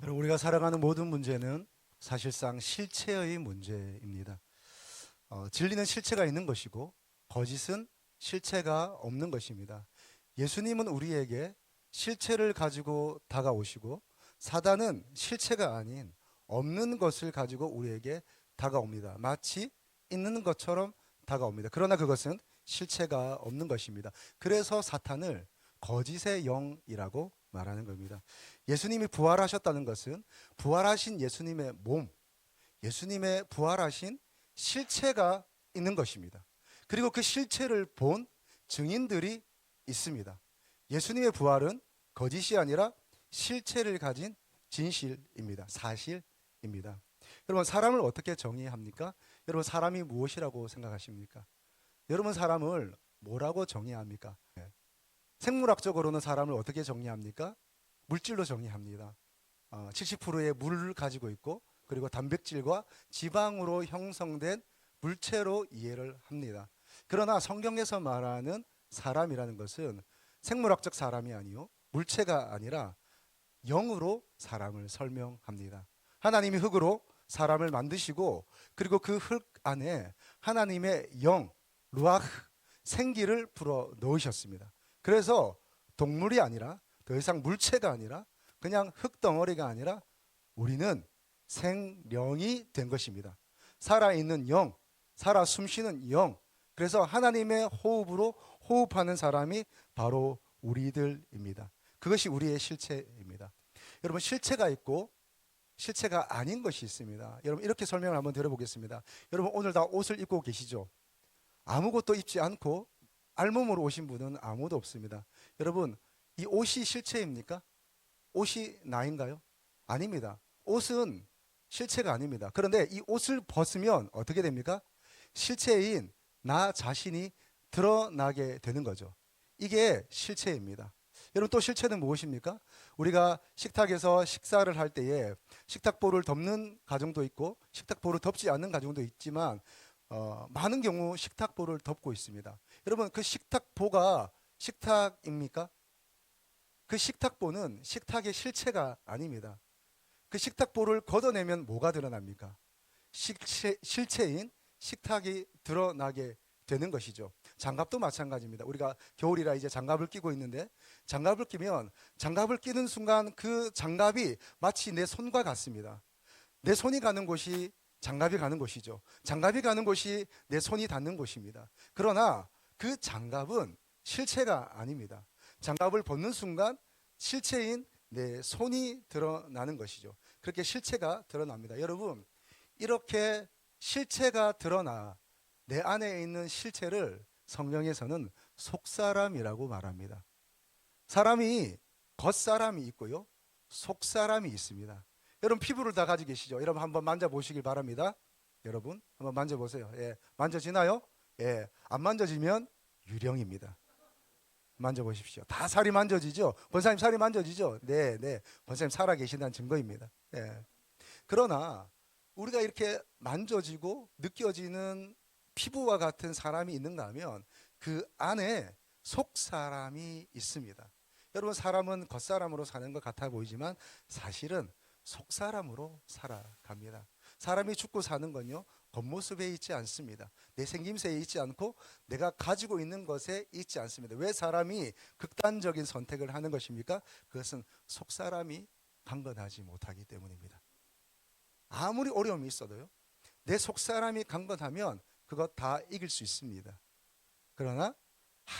여러분, 우리가 살아가는 모든 문제는 사실상 실체의 문제입니다. 진리는 실체가 있는 것이고 거짓은 실체가 없는 것입니다. 예수님은 우리에게 실체를 가지고 다가오시고 사단은 실체가 아닌 없는 것을 가지고 우리에게 다가옵니다. 마치 있는 것처럼 다가옵니다. 그러나 그것은 실체가 없는 것입니다. 그래서 사탄을 거짓의 영이라고 말하는 겁니다. 예수님이 부활하셨다는 것은 부활하신 예수님의 몸, 예수님의 부활하신 실체가 있는 것입니다. 그리고 그 실체를 본 증인들이 있습니다. 예수님의 부활은 거짓이 아니라 실체를 가진 진실입니다. 사실입니다. 여러분, 사람을 어떻게 정의합니까? 여러분, 사람이 무엇이라고 생각하십니까? 여러분, 사람을 뭐라고 정의합니까? 생물학적으로는 사람을 어떻게 정의합니까? 물질로 정의합니다. 70%의 물을 가지고 있고 그리고 단백질과 지방으로 형성된 물체로 이해를 합니다. 그러나 성경에서 말하는 사람이라는 것은 생물학적 사람이 아니요 물체가 아니라 영으로 사람을 설명합니다. 하나님이 흙으로 사람을 만드시고 그리고 그 흙 안에 하나님의 영, 루아흐, 생기를 불어 넣으셨습니다. 그래서 동물이 아니라 더 이상 물체가 아니라 그냥 흙덩어리가 아니라 우리는 생령이 된 것입니다. 살아있는 영, 살아 숨쉬는 영. 그래서 하나님의 호흡으로 호흡하는 사람이 바로 우리들입니다. 그것이 우리의 실체입니다. 여러분, 실체가 있고 실체가 아닌 것이 있습니다. 여러분, 이렇게 설명을 한번 드려보겠습니다. 여러분, 오늘 다 옷을 입고 계시죠? 아무것도 입지 않고 알몸으로 오신 분은 아무도 없습니다. 여러분, 이 옷이 실체입니까? 옷이 나인가요? 아닙니다. 옷은 실체가 아닙니다. 그런데 이 옷을 벗으면 어떻게 됩니까? 실체인 나 자신이 드러나게 되는 거죠. 이게 실체입니다. 여러분, 또 실체는 무엇입니까? 우리가 식탁에서 식사를 할 때에 식탁보를 덮는 가정도 있고 식탁보를 덮지 않는 가정도 있지만 많은 경우 식탁보를 덮고 있습니다. 여러분, 그 식탁보가 식탁입니까? 그 식탁보는 식탁의 실체가 아닙니다. 그 식탁보를 걷어내면 뭐가 드러납니까? 실체인 식탁이 드러나게 되는 것이죠. 장갑도 마찬가지입니다. 우리가 겨울이라 이제 장갑을 끼고 있는데 장갑을 끼면 장갑을 끼는 순간 그 장갑이 마치 내 손과 같습니다. 내 손이 가는 곳이 장갑이 가는 곳이죠. 장갑이 가는 곳이 내 손이 닿는 곳입니다. 그러나 그 장갑은 실체가 아닙니다. 장갑을 벗는 순간 실체인 내 손이 드러나는 것이죠. 그렇게 실체가 드러납니다. 여러분, 이렇게 실체가 드러나 내 안에 있는 실체를 성경에서는 속사람이라고 말합니다. 사람이 겉사람이 있고요, 속사람이 있습니다. 여러분, 피부를 다 가지고 계시죠? 여러분, 한번 만져보시길 바랍니다. 여러분, 한번 만져보세요. 예, 만져지나요? 예, 안 만져지면 유령입니다. 만져보십시오. 다 살이 만져지죠? 권사님, 살이 만져지죠? 네, 네. 권사님 살아 계신다는 증거입니다. 예. 그러나 우리가 이렇게 만져지고 느껴지는 피부와 같은 사람이 있는가 하면 그 안에 속 사람이 있습니다. 여러분, 사람은 겉사람으로 사는 것 같아 보이지만 사실은 속 사람으로 살아갑니다. 사람이 죽고 사는 건요, 겉모습에 있지 않습니다. 내 생김새에 있지 않고 내가 가지고 있는 것에 있지 않습니다. 왜 사람이 극단적인 선택을 하는 것입니까? 그것은 속 사람이 강건하지 못하기 때문입니다. 아무리 어려움이 있어도요, 내 속 사람이 강건하면 그것 다 이길 수 있습니다. 그러나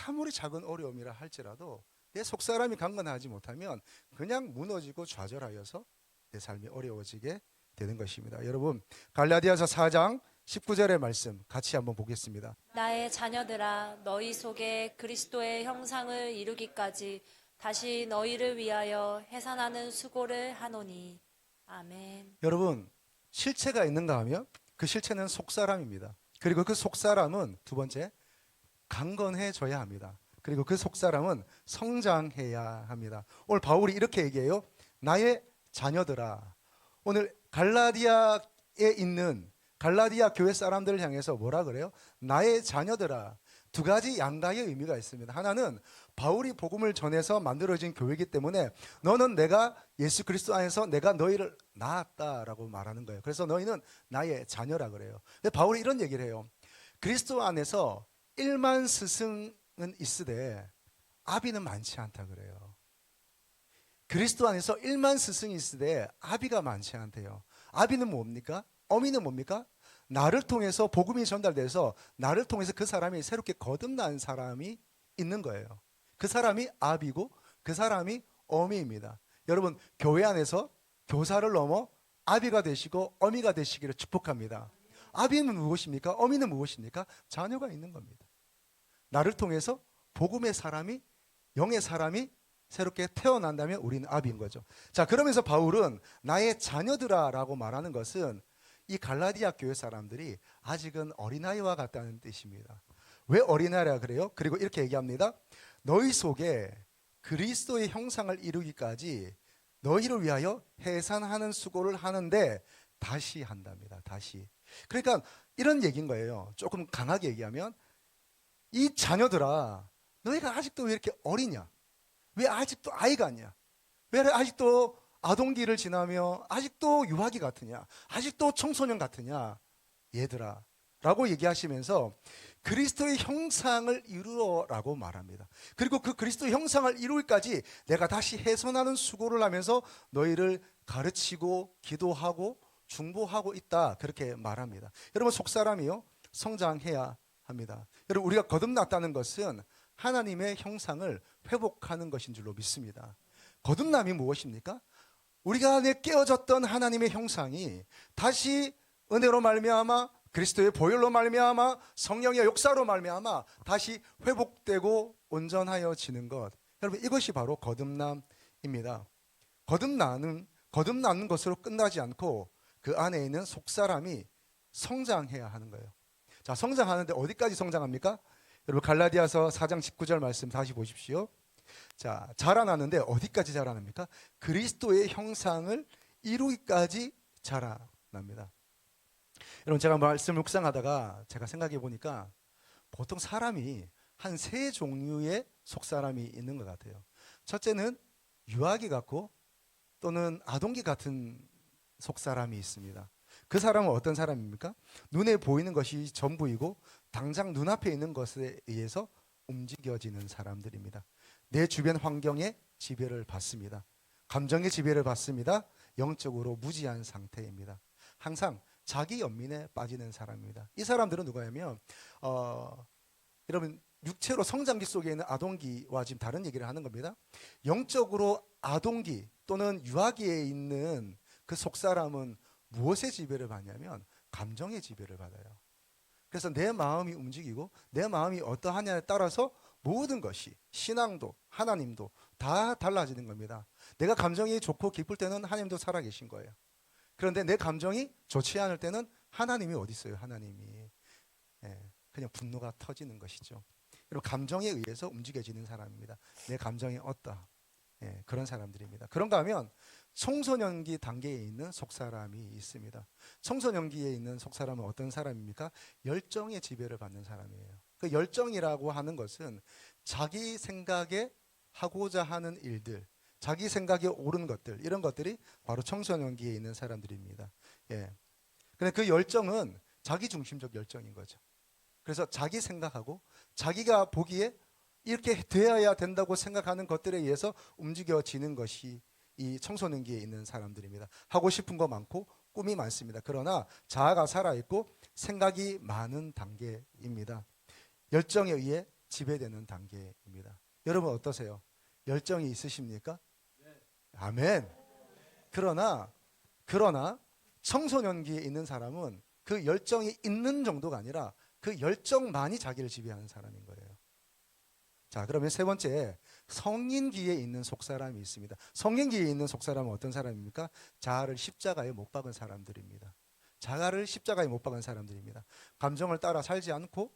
아무리 작은 어려움이라 할지라도 내 속 사람이 강건하지 못하면 그냥 무너지고 좌절하여서 내 삶이 어려워지게 되는 것입니다. 여러분, 갈라디아서 4장 19절의 말씀 같이 한번 보겠습니다. 나의 자녀들아, 너희 속에 그리스도의 형상을 이루기까지 다시 너희를 위하여 해산하는 수고를 하노니. 아멘. 여러분, 실체가 있는가 하면 그 실체는 속사람입니다. 그리고 그 속사람은 두 번째, 강건해져야 합니다. 그리고 그 속사람은 성장해야 합니다. 오늘 바울이 이렇게 얘기해요. 나의 자녀들아. 오늘 갈라디아에 있는 갈라디아 교회 사람들을 향해서 뭐라 그래요? 나의 자녀들아. 두 가지 양가의 의미가 있습니다. 하나는 바울이 복음을 전해서 만들어진 교회이기 때문에 너는 내가 예수 그리스도 안에서 내가 너희를 낳았다라고 말하는 거예요. 그래서 너희는 나의 자녀라 그래요. 근데 바울이 이런 얘기를 해요. 그리스도 안에서 1만 스승은 있으되 아비는 많지 않다 그래요. 그리스도 안에서 1만 스승이 있으되 아비가 많지 않대요. 아비는 뭡니까? 어미는 뭡니까? 나를 통해서 복음이 전달돼서 나를 통해서 그 사람이 새롭게 거듭난 사람이 있는 거예요. 그 사람이 아비고 그 사람이 어미입니다. 여러분, 교회 안에서 교사를 넘어 아비가 되시고 어미가 되시기를 축복합니다. 아비는 무엇입니까? 어미는 무엇입니까? 자녀가 있는 겁니다. 나를 통해서 복음의 사람이, 영의 사람이 새롭게 태어난다면 우리는 아비인 거죠. 자, 그러면서 바울은 나의 자녀들아라고 말하는 것은 이 갈라디아 교회 사람들이 아직은 어린아이와 같다는 뜻입니다. 왜 어린아이라 그래요? 그리고 이렇게 얘기합니다. 너희 속에 그리스도의 형상을 이루기까지 너희를 위하여 해산하는 수고를 하는데 다시 한답니다. 다시. 그러니까 이런 얘기인 거예요. 조금 강하게 얘기하면 이 자녀들아, 너희가 아직도 왜 이렇게 어리냐? 왜 아직도 아이가 아니야? 왜 아직도 아동기를 지나며 아직도 유아기 같으냐? 아직도 청소년 같으냐? 얘들아 라고 얘기하시면서 그리스도의 형상을 이루어라고 말합니다. 그리고 그 그리스도의 형상을 이루기까지 내가 다시 해선하는 수고를 하면서 너희를 가르치고 기도하고 중보하고 있다, 그렇게 말합니다. 여러분, 속사람이요 성장해야 합니다. 여러분, 우리가 거듭났다는 것은 하나님의 형상을 회복하는 것인 줄로 믿습니다. 거듭남이 무엇입니까? 우리가 안에 깨어졌던 하나님의 형상이 다시 은혜로 말미암아 그리스도의 보혈로 말미암아 성령의 역사로 말미암아 다시 회복되고 온전하여지는 것, 여러분, 이것이 바로 거듭남입니다. 거듭나는 것으로 끝나지 않고 그 안에 있는 속사람이 성장해야 하는 거예요. 자, 성장하는데 어디까지 성장합니까? 여러분, 갈라디아서 4장 19절 말씀 다시 보십시오. 자, 자라나는데 어디까지 자라납니까? 그리스도의 형상을 이루기까지 자라납니다. 여러분, 제가 말씀 묵상하다가 제가 생각해 보니까 보통 사람이 한 세 종류의 속사람이 있는 것 같아요. 첫째는 유아기 같고 또는 아동기 같은 속사람이 있습니다. 그 사람은 어떤 사람입니까? 눈에 보이는 것이 전부이고 당장 눈앞에 있는 것에 의해서 움직여지는 사람들입니다. 내 주변 환경에 지배를 받습니다. 감정의 지배를 받습니다. 영적으로 무지한 상태입니다. 항상 자기 연민에 빠지는 사람입니다. 이 사람들은 누구냐면 여러분, 육체로 성장기 속에 있는 아동기와 지금 다른 얘기를 하는 겁니다. 영적으로 아동기 또는 유아기에 있는 그 속사람은 무엇의 지배를 받냐면 감정의 지배를 받아요. 그래서 내 마음이 움직이고 내 마음이 어떠하냐에 따라서 모든 것이, 신앙도 하나님도 다 달라지는 겁니다. 내가 감정이 좋고 기쁠 때는 하나님도 살아계신 거예요. 그런데 내 감정이 좋지 않을 때는 하나님이 어디 있어요? 하나님이 그냥 분노가 터지는 것이죠. 여러분, 감정에 의해서 움직여지는 사람입니다. 내 감정이 어떠, 그런 사람들입니다. 그런가 하면 청소년기 단계에 있는 속사람이 있습니다. 청소년기에 있는 속사람은 어떤 사람입니까? 열정의 지배를 받는 사람이에요. 그 열정이라고 하는 것은 자기 생각에 하고자 하는 일들, 자기 생각에 옳은 것들, 이런 것들이 바로 청소년기에 있는 사람들입니다. 근데 그 열정은 자기 중심적 열정인 거죠. 그래서 자기 생각하고 자기가 보기에 이렇게 되어야 된다고 생각하는 것들에 의해서 움직여지는 것이 이 청소년기에 있는 사람들입니다. 하고 싶은 거 많고 꿈이 많습니다. 그러나 자아가 살아있고 생각이 많은 단계입니다. 열정에 의해 지배되는 단계입니다. 여러분, 어떠세요? 열정이 있으십니까? 아멘. 그러나 청소년기에 있는 사람은 그 열정이 있는 정도가 아니라 그 열정만이 자기를 지배하는 사람인 거예요. 자, 그러면 세 번째, 성인기에 있는 속사람이 있습니다. 성인기에 있는 속사람은 어떤 사람입니까? 자아를 십자가에 못 박은 사람들입니다. 자아를 십자가에 못 박은 사람들입니다. 감정을 따라 살지 않고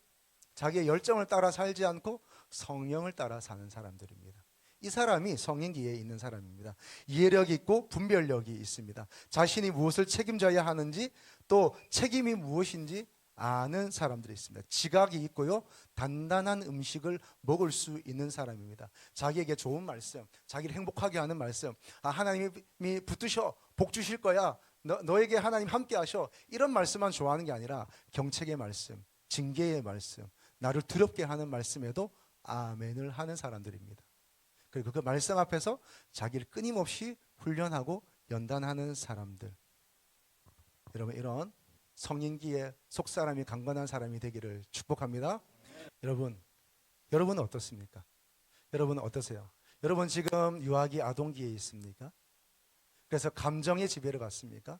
자기의 열정을 따라 살지 않고 성령을 따라 사는 사람들입니다. 이 사람이 성인기에 있는 사람입니다. 이해력이 있고 분별력이 있습니다. 자신이 무엇을 책임져야 하는지 또 책임이 무엇인지 아는 사람들이 있습니다. 지각이 있고요. 단단한 음식을 먹을 수 있는 사람입니다. 자기에게 좋은 말씀, 자기를 행복하게 하는 말씀, 하나님이 붙드셔, 복 주실 거야, 너에게 하나님 함께 하셔, 이런 말씀만 좋아하는 게 아니라 경책의 말씀, 징계의 말씀, 나를 두렵게 하는 말씀에도 아멘을 하는 사람들입니다. 그리고 그 말씀 앞에서 자기를 끊임없이 훈련하고 연단하는 사람들. 여러분, 이런 성인기에 속사람이 강건한 사람이 되기를 축복합니다. 여러분은 어떻습니까? 여러분은 어떠세요? 여러분 지금 유아기 아동기에 있습니까? 그래서 감정의 지배를 받습니까?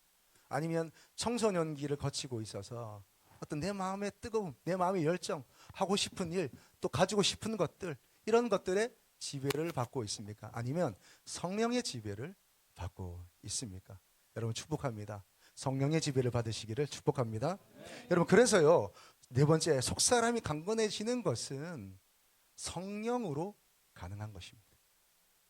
아니면 청소년기를 거치고 있어서 어떤 내 마음의 뜨거움, 내 마음의 열정, 하고 싶은 일, 또 가지고 싶은 것들, 이런 것들의 지배를 받고 있습니까? 아니면 성령의 지배를 받고 있습니까? 여러분 축복합니다. 성령의 지배를 받으시기를 축복합니다. 여러분, 그래서요, 네 번째, 속사람이 강건해지는 것은 성령으로 가능한 것입니다.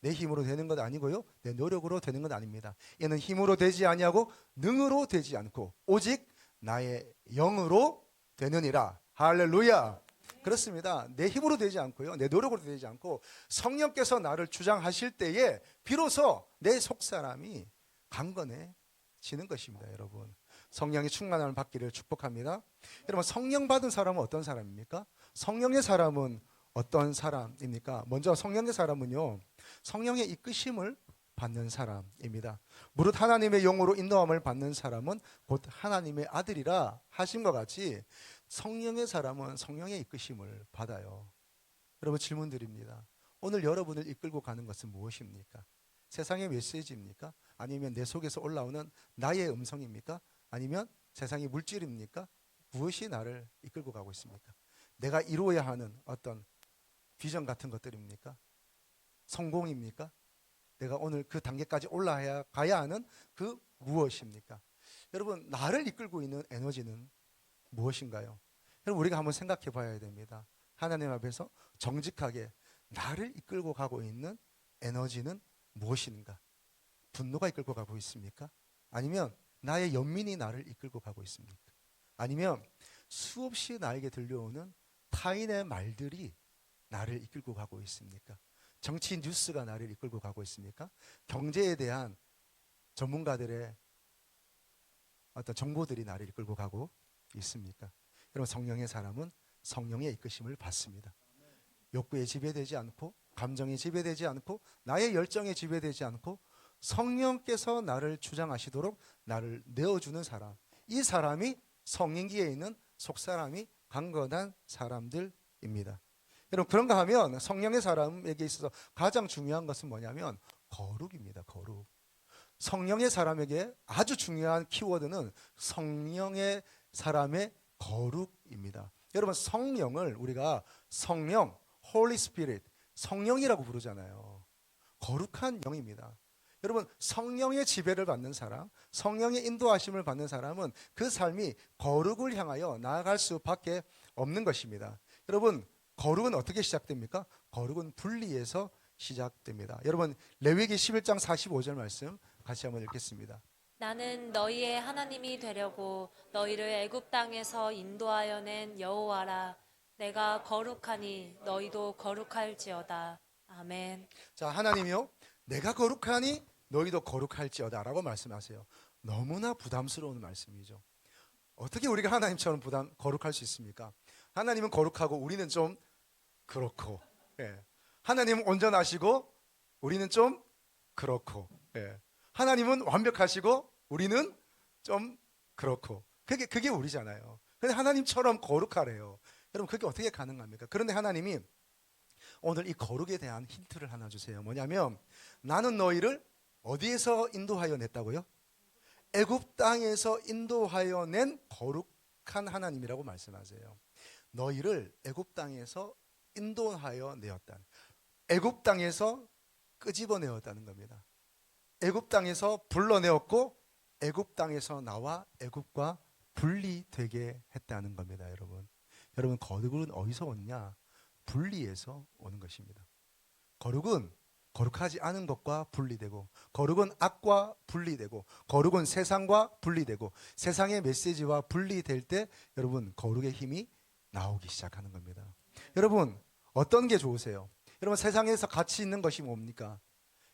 내 힘으로 되는 것 아니고요, 내 노력으로 되는 것 아닙니다. 이는 힘으로 되지 아니하고 능으로 되지 않고 오직 나의 영으로 되느니라. 할렐루야. 그렇습니다. 내 힘으로 되지 않고요, 내 노력으로 되지 않고 성령께서 나를 주장하실 때에 비로소 내 속사람이 강건해지는 것입니다. 여러분, 성령의 충만함을 받기를 축복합니다. 여러분, 성령 받은 사람은 어떤 사람입니까? 성령의 사람은 어떤 사람입니까? 먼저 성령의 사람은요, 성령의 이끄심을 받는 사람입니다. 무릇 하나님의 영으로 인도함을 받는 사람은 곧 하나님의 아들이라 하신 것 같이 성령의 사람은 성령의 이끄심을 받아요. 여러분, 질문 드립니다. 오늘 여러분을 이끌고 가는 것은 무엇입니까? 세상의 메시지입니까? 아니면 내 속에서 올라오는 나의 음성입니까? 아니면 세상의 물질입니까? 무엇이 나를 이끌고 가고 있습니까? 내가 이루어야 하는 어떤 비전 같은 것들입니까? 성공입니까? 내가 오늘 그 단계까지 올라가야 하는 그 무엇입니까? 여러분, 나를 이끌고 있는 에너지는 무엇인가요? 여러분, 우리가 한번 생각해 봐야 됩니다. 하나님 앞에서 정직하게 나를 이끌고 가고 있는 에너지는 무엇인가? 분노가 이끌고 가고 있습니까? 아니면 나의 연민이 나를 이끌고 가고 있습니까? 아니면 수없이 나에게 들려오는 타인의 말들이 나를 이끌고 가고 있습니까? 정치 뉴스가 나를 이끌고 가고 있습니까? 경제에 대한 전문가들의 어떤 정보들이 나를 이끌고 가고 있습니까? 여러분, 성령의 사람은 성령의 이끄심을 받습니다. 욕구에 지배되지 않고, 감정에 지배되지 않고, 나의 열정에 지배되지 않고, 성령께서 나를 주장하시도록 나를 내어주는 사람, 이 사람이 성인기에 있는 속사람이 강건한 사람들입니다. 여러분, 그런가 하면 성령의 사람에게 있어서 가장 중요한 것은 뭐냐면 거룩입니다. 거룩. 성령의 사람에게 아주 중요한 키워드는 성령의 사람의 거룩입니다. 여러분, 성령을 우리가 성령, Holy Spirit, 성령이라고 부르잖아요. 거룩한 영입니다. 여러분, 성령의 지배를 받는 사람, 성령의 인도하심을 받는 사람은 그 삶이 거룩을 향하여 나아갈 수밖에 없는 것입니다. 여러분, 거룩은 어떻게 시작됩니까? 거룩은 분리에서 시작됩니다. 여러분, 레위기 11장 45절 말씀 같이 한번 읽겠습니다. 나는 너희의 하나님이 되려고 너희를 애굽 땅에서 인도하여 낸 여호와라. 내가 거룩하니 너희도 거룩할지어다. 아멘. 자, 하나님이요, 내가 거룩하니 너희도 거룩할지어다 라고 말씀하세요. 너무나 부담스러운 말씀이죠. 어떻게 우리가 하나님처럼 거룩할 수 있습니까? 하나님은 거룩하고 우리는 좀 그렇고, 예. 하나님은 온전하시고 우리는 좀 그렇고, 예. 하나님은 완벽하시고 우리는 좀 그렇고, 그게 우리잖아요. 근데 하나님처럼 거룩하래요. 여러분, 그게 어떻게 가능합니까? 그런데 하나님이 오늘 이 거룩에 대한 힌트를 하나 주세요. 뭐냐면, 나는 너희를 어디에서 인도하여 냈다고요? 애굽 땅에서 인도하여 낸 거룩한 하나님이라고 말씀하세요. 너희를 애굽 땅에서 인도하여 내었다. 애굽 땅에서 끄집어내었다는 겁니다. 애굽 땅에서 불러내었고 애굽 땅에서 나와 애굽과 분리되게 했다는 겁니다. 여러분, 거룩은 어디서 오느냐? 분리에서 오는 것입니다. 거룩은 거룩하지 않은 것과 분리되고, 거룩은 악과 분리되고, 거룩은 세상과 분리되고, 세상의 메시지와 분리될 때 여러분 거룩의 힘이 나오기 시작하는 겁니다. 여러분 어떤 게 좋으세요? 여러분 세상에서 가치 있는 것이 뭡니까?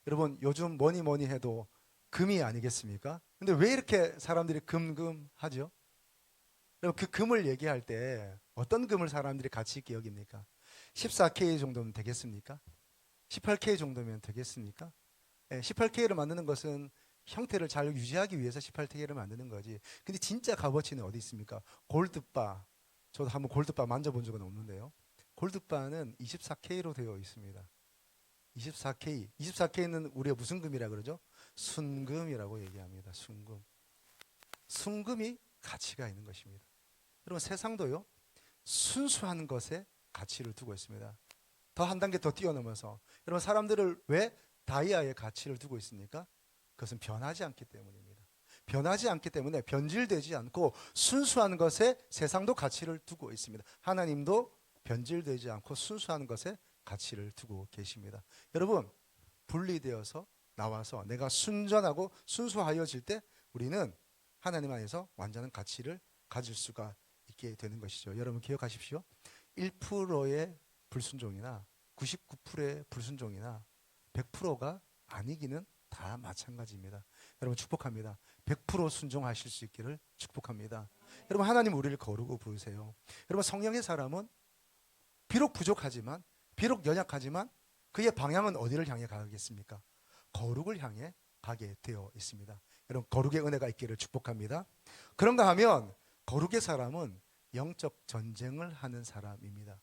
여러분 요즘 뭐니 해도 금이 아니겠습니까? 근데 왜 이렇게 사람들이 금하죠? 여러분 그 금을 얘기할 때 어떤 금을 사람들이 가치 있게 여깁니까? 14K 정도면 되겠습니까? 18K 정도면 되겠습니까? 18K를 만드는 것은 형태를 잘 유지하기 위해서 18K를 만드는 거지. 근데 진짜 값어치는 어디 있습니까? 골드바. 저도 한번 골드바 만져본 적은 없는데요. 골드바는 24K로 되어 있습니다. 24K. 24K는 우리가 무슨 금이라 그러죠? 순금이라고 얘기합니다. 순금. 순금이 가치가 있는 것입니다. 여러분 세상도요. 순수한 것에 가치를 두고 있습니다. 더 한 단계 더 뛰어넘어서 여러분 사람들을 왜 다이아의 가치를 두고 있습니까? 그것은 변하지 않기 때문입니다. 변하지 않기 때문에 변질되지 않고 순수한 것에 세상도 가치를 두고 있습니다. 하나님도 변질되지 않고 순수한 것에 가치를 두고 계십니다. 여러분 분리되어서 나와서 내가 순전하고 순수하여질 때 우리는 하나님 안에서 완전한 가치를 가질 수가 있게 되는 것이죠. 여러분 기억하십시오. 1%의 불순종이나 99%의 불순종이나 100%가 아니기는 다 마찬가지입니다. 여러분 축복합니다. 100% 순종하실 수 있기를 축복합니다. 여러분 하나님 우리를 거룩으로 부르세요. 여러분 성령의 사람은 비록 부족하지만 비록 연약하지만 그의 방향은 어디를 향해 가겠습니까? 거룩을 향해 가게 되어 있습니다. 여러분 거룩의 은혜가 있기를 축복합니다. 그런가 하면 거룩의 사람은 영적 전쟁을 하는 사람입니다.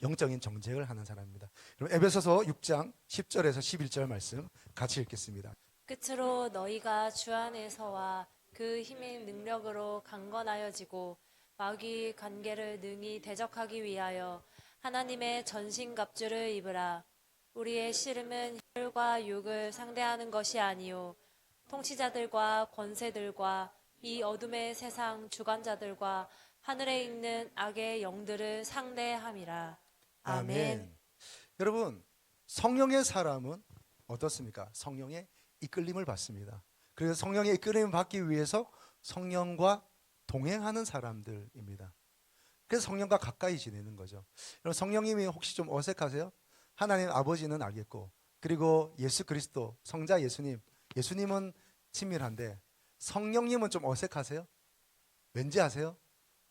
영적인 정쟁을 하는 사람입니다. 여러분 에베소서 6장 10절에서 11절 말씀 같이 읽겠습니다. 끝으로 너희가 주 안에서와 그 힘의 능력으로 강건하여지고 마귀 관계를 능히 대적하기 위하여 하나님의 전신갑주를 입으라. 우리의 씨름은 혈과 육을 상대하는 것이 아니요 통치자들과 권세들과 이 어둠의 세상 주관자들과 하늘에 있는 악의 영들을 상대함이라. 아멘. 여러분 성령의 사람은 어떻습니까? 성령의 이끌림을 받습니다. 그래서 성령의 이끌림을 받기 위해서 성령과 동행하는 사람들입니다. 그래서 성령과 가까이 지내는 거죠. 여러분 성령님이 혹시 좀 어색하세요? 하나님 아버지는 알겠고 그리고 예수 그리스도 성자 예수님은 친밀한데 성령님은 좀 어색하세요? 왠지 아세요?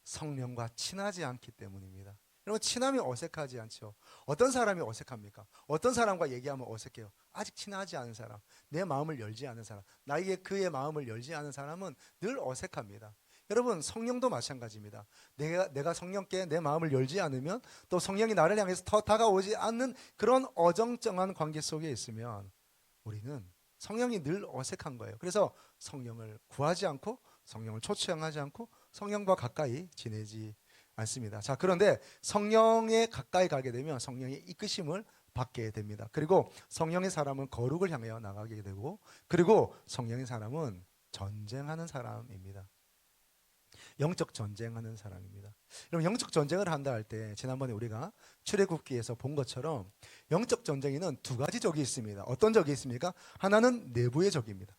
성령과 친하지 않기 때문입니다. 여러분 친함이 어색하지 않죠. 어떤 사람이 어색합니까? 어떤 사람과 얘기하면 어색해요? 아직 친하지 않은 사람, 내 마음을 열지 않은 사람, 나에게 그의 마음을 열지 않은 사람은 늘 어색합니다. 여러분 성령도 마찬가지입니다. 내가 성령께 내 마음을 열지 않으면 또 성령이 나를 향해서 더 다가오지 않는 그런 어정쩡한 관계 속에 있으면 우리는 성령이 늘 어색한 거예요. 그래서 성령을 구하지 않고 성령을 초청하지 않고 성령과 가까이 지내지 않습니다. 자, 그런데 성령에 가까이 가게 되면 성령의 이끄심을 받게 됩니다. 그리고 성령의 사람은 거룩을 향하여 나가게 되고 그리고 성령의 사람은 전쟁하는 사람입니다. 영적 전쟁하는 사람입니다. 여러분 영적 전쟁을 한다 할 때 지난번에 우리가 출애굽기에서 본 것처럼 영적 전쟁에는 두 가지 적이 있습니다. 어떤 적이 있습니까? 하나는 내부의 적입니다.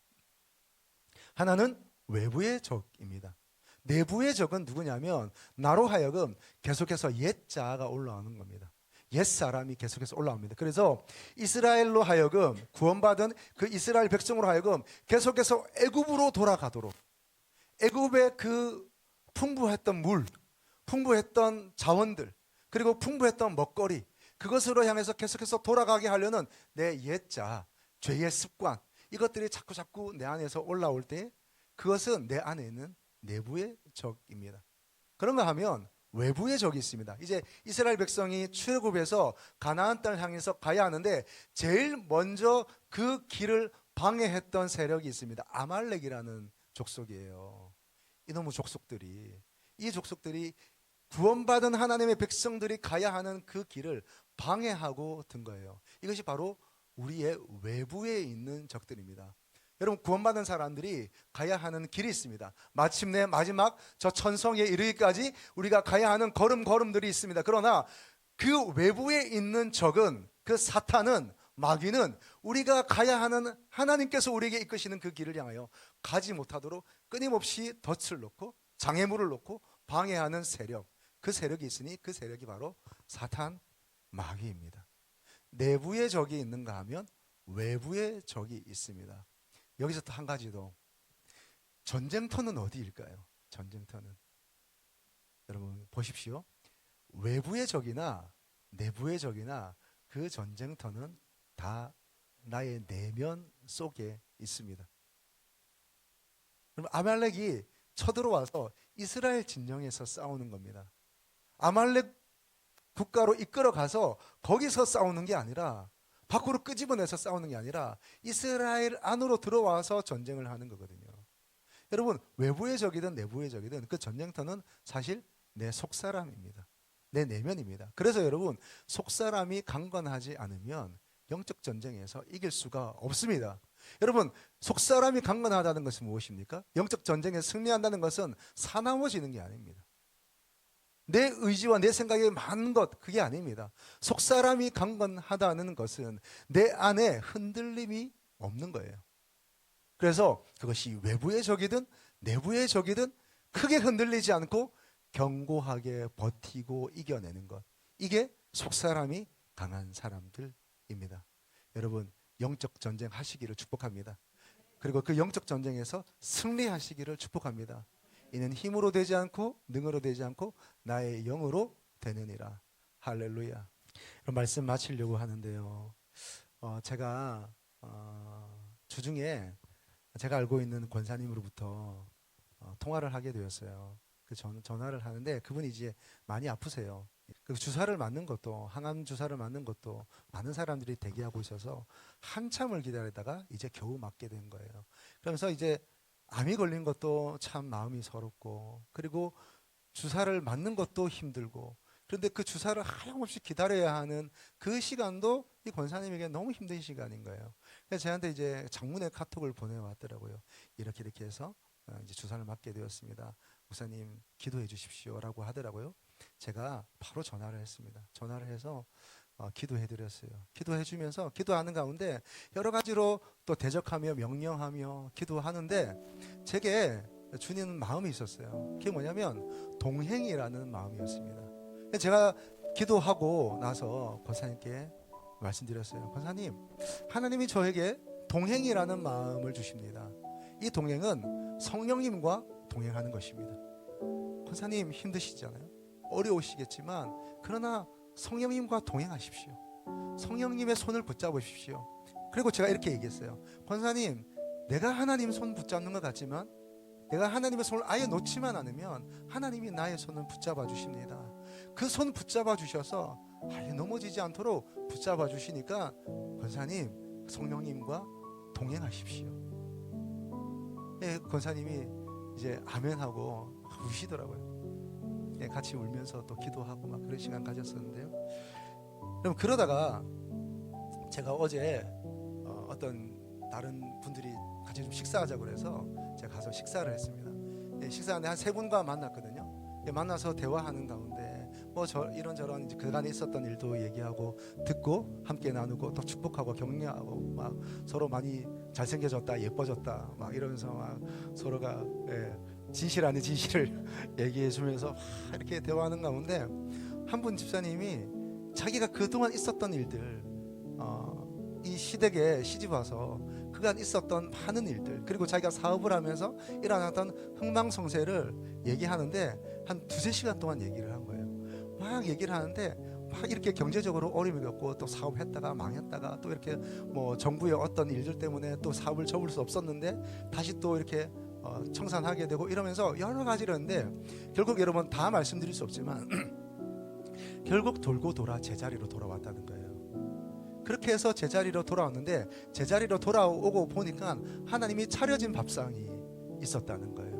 하나는 외부의 적입니다. 내부의 적은 누구냐면 나로 하여금 계속해서 옛 자아가 올라오는 겁니다. 옛 사람이 계속해서 올라옵니다. 그래서 이스라엘로 하여금 구원받은 그 이스라엘 백성으로 하여금 계속해서 애굽으로 돌아가도록 애굽의 그 풍부했던 물, 풍부했던 자원들, 그리고 풍부했던 먹거리 그것으로 향해서 계속해서 돌아가게 하려는 내 옛자, 죄의 습관 이것들이 자꾸 내 안에서 올라올 때 그것은 내 안에 있는 내부의 적입니다. 그런가 하면 외부의 적이 있습니다. 이제 이스라엘 백성이 출애굽해서 가나안 땅을 향해서 가야 하는데 제일 먼저 그 길을 방해했던 세력이 있습니다. 아말렉이라는 족속이에요. 이놈의 족속들이 이 족속들이 구원받은 하나님의 백성들이 가야 하는 그 길을 방해하고 든 거예요. 이것이 바로 우리의 외부에 있는 적들입니다. 여러분 구원받은 사람들이 가야 하는 길이 있습니다. 마침내 마지막 저 천성에 이르기까지 우리가 가야 하는 걸음들이 있습니다. 그러나 그 외부에 있는 적은 그 사탄은 마귀는 우리가 가야 하는 하나님께서 우리에게 이끄시는 그 길을 향하여 가지 못하도록 끊임없이 덫을 놓고 장애물을 놓고 방해하는 세력, 그 세력이 있으니 그 세력이 바로 사탄, 마귀입니다. 내부의 적이 있는가 하면 외부의 적이 있습니다. 여기서 또 한 가지 더, 전쟁터는 어디일까요? 전쟁터는 여러분 보십시오. 외부의 적이나 내부의 적이나 그 전쟁터는 다 나의 내면 속에 있습니다. 그럼 아말렉이 쳐들어와서 이스라엘 진영에서 싸우는 겁니다. 아말렉 국가로 이끌어가서 거기서 싸우는 게 아니라, 밖으로 끄집어내서 싸우는 게 아니라 이스라엘 안으로 들어와서 전쟁을 하는 거거든요. 여러분, 외부의 적이든 내부의 적이든 그 전쟁터는 사실 내 속사람입니다. 내 내면입니다. 그래서 여러분, 속사람이 강건하지 않으면 영적 전쟁에서 이길 수가 없습니다. 여러분, 속사람이 강건하다는 것은 무엇입니까? 영적 전쟁에 승리한다는 것은 사나워지는 게 아닙니다. 내 의지와 내 생각이 많은 것, 그게 아닙니다. 속사람이 강건하다는 것은 내 안에 흔들림이 없는 거예요. 그래서 그것이 외부의 적이든 내부의 적이든 크게 흔들리지 않고 견고하게 버티고 이겨내는 것, 이게 속사람이 강한 사람들입니다. 여러분, 영적 전쟁 하시기를 축복합니다. 그리고 그 영적 전쟁에서 승리하시기를 축복합니다. 이는 힘으로 되지 않고 능으로 되지 않고 나의 영으로 되느니라. 할렐루야. 말씀 마치려고 하는데요, 제가 주중에 제가 알고 있는 권사님으로부터 통화를 하게 되었어요. 그 전화를 하는데 그분이 이제 많이 아프세요. 그 주사를 맞는 것도, 항암 주사를 맞는 것도 많은 사람들이 대기하고 있어서 한참을 기다리다가 이제 겨우 맞게 된 거예요. 그러면서 이제 암이 걸린 것도 참 마음이 서럽고, 그리고 주사를 맞는 것도 힘들고, 그런데 그 주사를 하염없이 기다려야 하는 그 시간도 이 권사님에게 너무 힘든 시간인 거예요. 그래서 저한테 이제 장문의 카톡을 보내왔더라고요. 이렇게 해서 이제 주사를 맞게 되었습니다. 목사님 기도해 주십시오라고 하더라고요. 제가 바로 전화를 했습니다. 전화를 해서 기도해 드렸어요. 기도해 주면서 기도하는 가운데 여러 가지로 또 대적하며 명령하며 기도하는데 제게 주는 마음이 있었어요. 그게 뭐냐면 동행이라는 마음이었습니다. 제가 기도하고 나서 권사님께 말씀드렸어요. 권사님, 하나님이 저에게 동행이라는 마음을 주십니다. 이 동행은 성령님과 동행하는 것입니다. 권사님 힘드시잖아요. 어려우시겠지만 그러나 성령님과 동행하십시오. 성령님의 손을 붙잡으십시오. 그리고 제가 이렇게 얘기했어요. 권사님, 내가 하나님 손 붙잡는 것 같지만 내가 하나님의 손을 아예 놓지만 않으면 하나님이 나의 손을 붙잡아 주십니다. 그 손 붙잡아 주셔서 아예 넘어지지 않도록 붙잡아 주시니까 권사님, 성령님과 동행하십시오. 예, 권사님이 이제 아멘하고 우시더라고요. 예, 같이 울면서 또 기도하고 막 그런 시간 가졌었는데요. 그럼 그러다가 제가 어제 어떤 다른 분들이 같이 좀 식사하자고 그래서 제가 가서 식사를 했습니다. 예, 식사하는데 한 세 분과 만났거든요. 예, 만나서 대화하는 가운데 뭐 이런저런 이제 그간에 있었던 일도 얘기하고 듣고 함께 나누고 또 축복하고 격려하고 막 서로 많이 잘생겨졌다, 예뻐졌다 막 이러면서 막 서로가 진실 아닌 진실을 얘기해 주면서 이렇게 대화하는 가운데 한 분 집사님이 자기가 그동안 있었던 일들, 이 시댁에 시집 와서 그간 있었던 많은 일들, 그리고 자기가 사업을 하면서 일어났던 흥망성쇠를 얘기하는데 한 두세 시간 동안 얘기를 한 거예요. 막 얘기를 하는데 막 이렇게 경제적으로 어려움이 겪고 또 사업했다가 망했다가 또 이렇게 뭐 정부의 어떤 일들 때문에 또 사업을 접을 수 없었는데 다시 또 이렇게 청산하게 되고 이러면서 여러 가지를 했는데 결국 여러분 다 말씀드릴 수 없지만 결국 돌고 돌아 제자리로 돌아왔다는 거예요. 그렇게 해서 제자리로 돌아왔는데 제자리로 돌아오고 보니까 하나님이 차려진 밥상이 있었다는 거예요.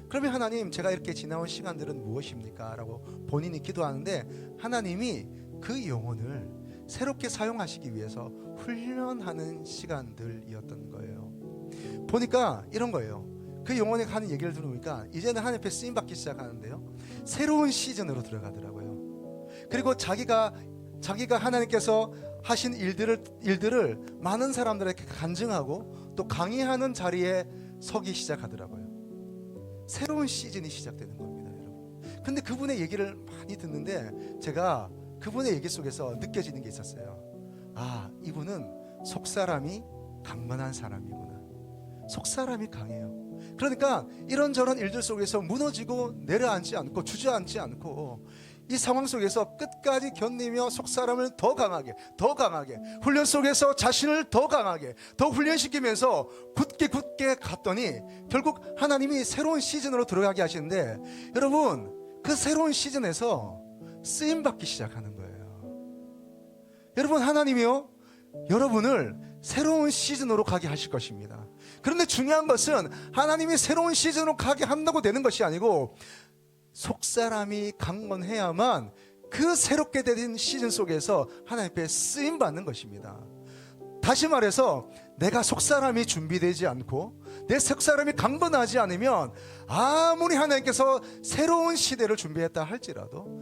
그러면 하나님, 제가 이렇게 지나온 시간들은 무엇입니까? 라고 본인이 기도하는데 하나님이 그 영혼을 새롭게 사용하시기 위해서 훈련하는 시간들이었던 거예요. 보니까 이런 거예요. 그 영혼이 하는 얘기를 들으니까 이제는 하나님 앞에 쓰임받기 시작하는데요, 새로운 시즌으로 들어가더라고요. 그리고 자기가 자기가 하나님께서 하신 일들을 많은 사람들에게 간증하고 또 강의하는 자리에 서기 시작하더라고요. 새로운 시즌이 시작되는 겁니다, 여러분. 근데 그분의 얘기를 많이 듣는데 제가 그분의 얘기 속에서 느껴지는 게 있었어요. 아, 이분은 속사람이 강건한 사람이구나. 속사람이 강해요. 그러니까 이런저런 일들 속에서 무너지고 내려앉지 않고 주저앉지 않고 이 상황 속에서 끝까지 견디며 속사람을 더 강하게 훈련 속에서 자신을 더 강하게 더 훈련시키면서 굳게 갔더니 결국 하나님이 새로운 시즌으로 들어가게 하시는데, 여러분 그 새로운 시즌에서 쓰임받기 시작하는 거예요. 여러분, 하나님이요 여러분을 새로운 시즌으로 가게 하실 것입니다. 그런데 중요한 것은 하나님이 새로운 시즌으로 가게 한다고 되는 것이 아니고 속사람이 강건해야만 그 새롭게 된 시즌 속에서 하나님 앞에 쓰임받는 것입니다. 다시 말해서 내가 속사람이 준비되지 않고 내 속사람이 강건하지 않으면 아무리 하나님께서 새로운 시대를 준비했다 할지라도,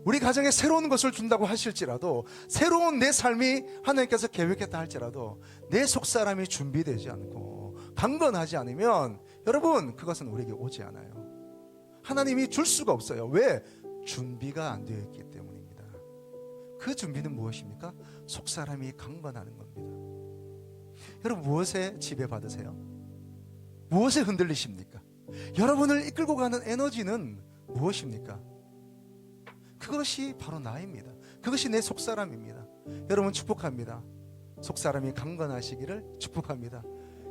우리 가정에 새로운 것을 준다고 하실지라도, 새로운 내 삶이 하나님께서 계획했다 할지라도 내 속사람이 준비되지 않고 강건하지 않으면 여러분 그것은 우리에게 오지 않아요. 하나님이 줄 수가 없어요. 왜? 준비가 안 되어 있기 때문입니다. 그 준비는 무엇입니까? 속사람이 강건하는 겁니다. 여러분, 무엇에 지배받으세요? 무엇에 흔들리십니까? 여러분을 이끌고 가는 에너지는 무엇입니까? 그것이 바로 나입니다. 그것이 내 속사람입니다. 여러분 축복합니다. 속사람이 강건하시기를 축복합니다.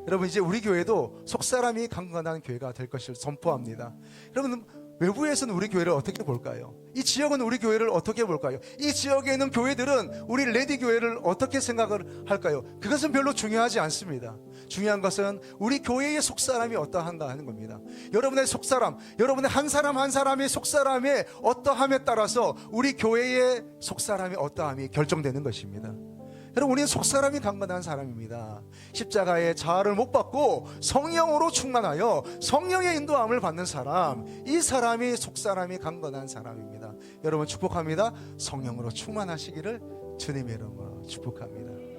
여러분, 이제 우리 교회도 속사람이 강건한 교회가 될 것을 선포합니다. 여러분, 외부에서는 우리 교회를 어떻게 볼까요? 이 지역은 우리 교회를 어떻게 볼까요? 이 지역에 있는 교회들은 우리 레디 교회를 어떻게 생각을 할까요? 그것은 별로 중요하지 않습니다. 중요한 것은 우리 교회의 속사람이 어떠한가 하는 겁니다. 여러분의 속사람, 여러분의 한 사람 한 사람의 속사람의 어떠함에 따라서 우리 교회의 속사람이 어떠함이 결정되는 것입니다. 여러분, 우리는 속사람이 강건한 사람입니다. 십자가의 자아를 못 받고 성령으로 충만하여 성령의 인도함을 받는 사람, 이 사람이 속사람이 강건한 사람입니다. 여러분 축복합니다. 성령으로 충만하시기를 주님의 이름으로 축복합니다.